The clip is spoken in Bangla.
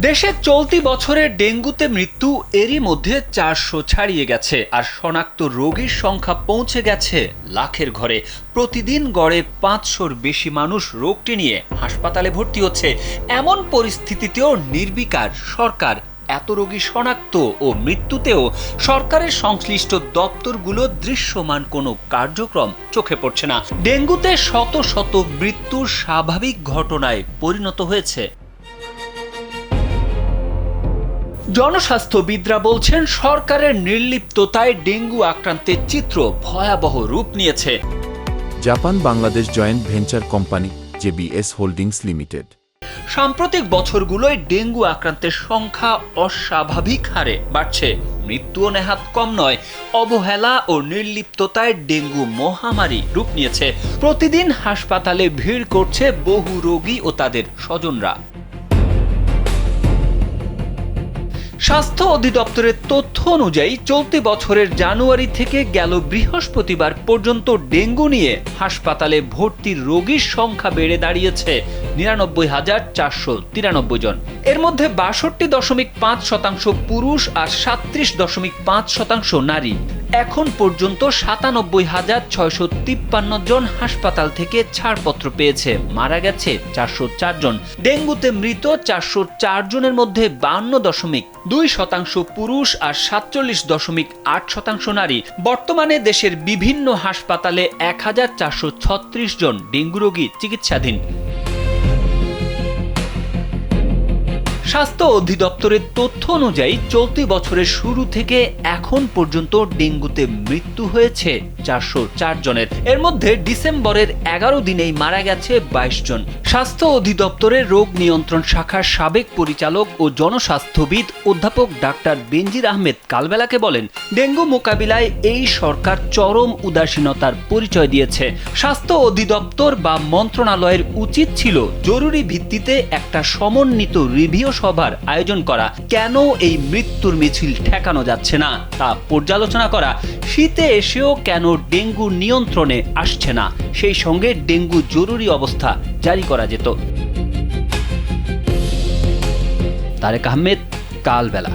দেশে চলতি বছরে ডেঙ্গুতে মৃত্যু এরই মধ্যে ৪০০ ছাড়িয়ে গেছে, আর শনাক্ত রোগীর সংখ্যা পৌঁছে গেছে লাখের ঘরে। প্রতিদিন গড়ে ৫০০-র বেশি মানুষ রোগটি নিয়ে হাসপাতালে ভর্তি হচ্ছে। এমন পরিস্থিতিতেও নির্বিকার সরকার। এত রোগী শনাক্ত ও মৃত্যুতেও সরকারের সংশ্লিষ্ট দপ্তরগুলো দৃশ্যমান কোনো কার্যক্রম চোখে পড়ছে না। ডেঙ্গুতে শত শত মৃত্যুর স্বাভাবিক ঘটনায় পরিণত হয়েছে। জনস্বাস্থ্যবিদরা বলছেন, সরকারের নির্লিপ্ততায় ডেঙ্গু আক্রান্তের চিত্র ভয়াবহ রূপ নিয়েছে। Japan Bangladesh joint venture company JBS holdings limited সাম্প্রতিক বছরগুলোয় ডেঙ্গু আক্রান্তের সংখ্যা অস্বাভাবিক হারে বাড়ছে। মৃত্যুও নেহাত কম নয়। অবহেলা ও নির্লিপ্ততায় ডেঙ্গু মহামারী রূপ নিয়েছে। প্রতিদিন হাসপাতালে ভিড় করছে বহু রোগী ও তাদের স্বজনরা। স্বাস্থ্য অধিদপ্তরের তথ্য অনুযায়ী চলতি বছরের জানুয়ারি থেকে গেল বৃহস্পতিবার পর্যন্ত ডেঙ্গু নিয়ে হাসপাতালে ভর্তি রোগীর সংখ্যা বেড়ে দাঁড়িয়েছে ৯৯,৪৯৩ জন। এর মধ্যে ৬২.৫% পুরুষ আর ৩৭.৫% নারী। এখন পর্যন্ত ৯৭,৬৫৩ জন হাসপাতাল থেকে ছাড়পত্র পেয়েছে। মারা গেছে ৪০৪ জন। ডেঙ্গুতে মৃত ৪০৪ জনের মধ্যে ৫২.২% পুরুষ আর ৪৭.৮% নারী। বর্তমানে দেশের বিভিন্ন হাসপাতালে ১,৪৩৬ জন ডেঙ্গু রোগী চিকিৎসাধীন। স্বাস্থ্য অধিদপ্তরের তথ্য অনুযায়ী চলতি বছরের শুরু থেকে এখন পর্যন্ত ডেঙ্গুতে মৃত্যু হয়েছে ৪০৪ জনের। এর মধ্যে ডিসেম্বরের ১১ দিনেই মারা গেছে ২২ জন। স্বাস্থ্য অধিদপ্তরের রোগ নিয়ন্ত্রণ শাখার সাবেক পরিচালক ও জনস্বাস্থ্যবিদ অধ্যাপক ডাক্তার বেনজির আহমেদ কালবেলাকে বলেন, ডেঙ্গু মোকাবিলায় এই সরকার চরম উদাসীনতার পরিচয় দিয়েছে। স্বাস্থ্য অধিদপ্তর বা মন্ত্রণালয়ের উচিত ছিল জরুরি ভিত্তিতে একটা সমন্বিত রিভিউ সভার আয়োজন করা। কেন এই মৃত্যুর মিছিল ঠেকানো যাচ্ছে না তা পর্যালোচনা করা। শীতে এসেও কেন ডেঙ্গু নিয়ন্ত্রণে আসছে না, সেই সঙ্গে ডেঙ্গু জরুরি অবস্থা জারি করা যেত। তারেক আহমেদ, কালবেলা।